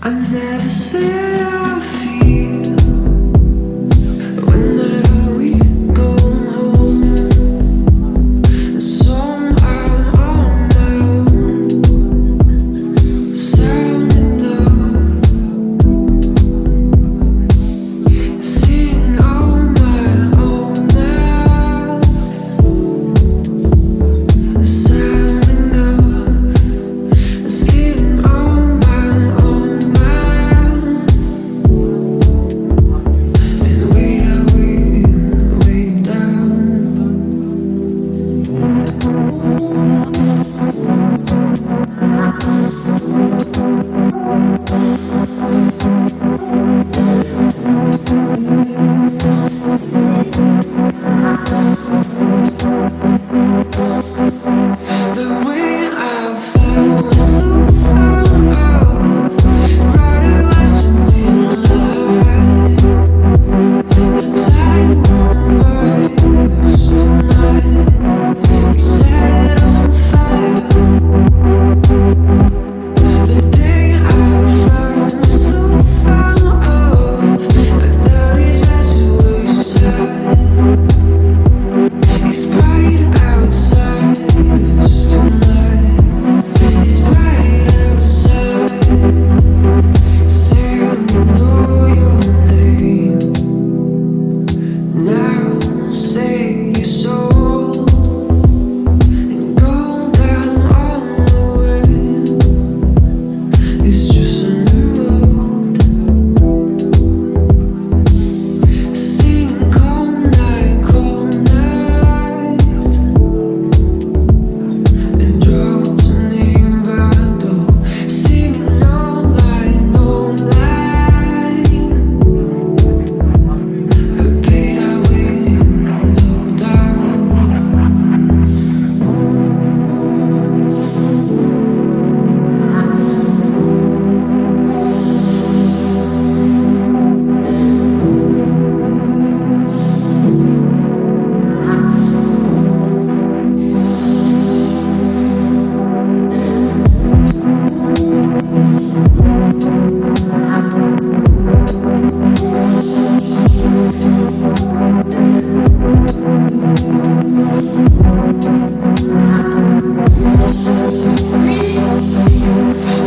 I never said I feel whenever we go home. Somehow on my own, sounding up, singing on my own now, sounding up, singing on my own now, and way down. The way I felt was so far off, right away to me alive. The tide won't burst tonight. We set it on fire. The day I found was so far off, I thought these past to waste time. It's bright outside us tonight. It's bright outside. Say I know your name. Now say your soul and go down all the way. It's just a new road. Sing cold night, and drop to name back up. Sing no lie, no lie. But paid I win, no doubt.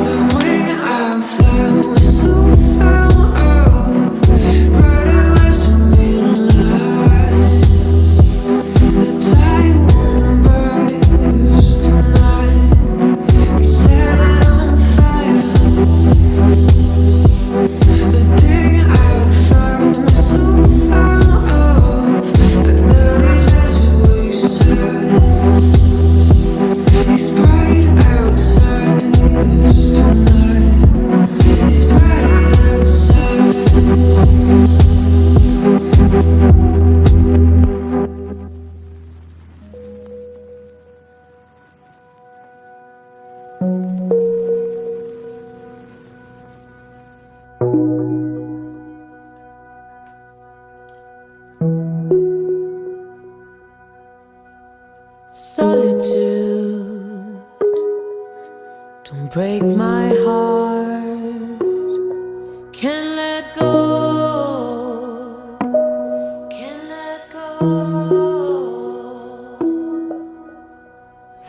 The way I felt was so far off, right away to me alive. The tide won't burst tonight. We set it on fire. The day I found was so far off, I thought these past to waste time. It's bright outside us tonight. It's bright outside. Solitude, don't break my heart. Can't let go, can't let go.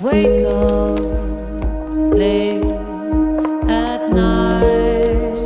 Wake up late at night,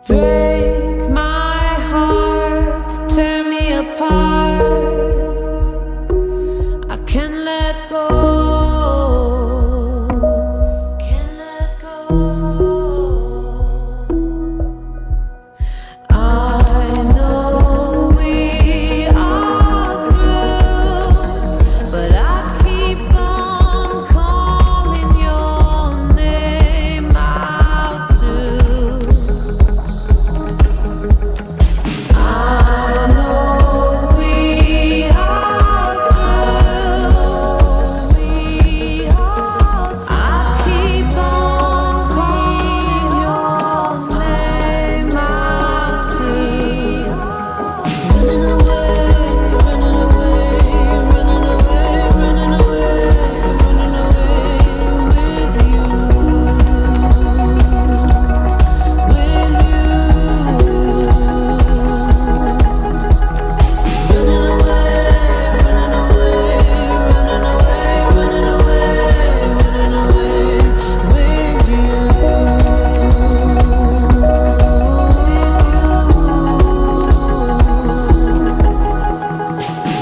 break my heart, to tear me apart. I can't let go, can't let go. I know we are through, but I keep on calling your name out too. I know we are through. I keep on calling your name out too. Running away, running away, running away, running away, running away with you, with you. Running away, running away, running away, running away, running away with you.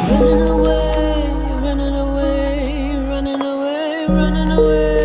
Running away, running away, running away, running away.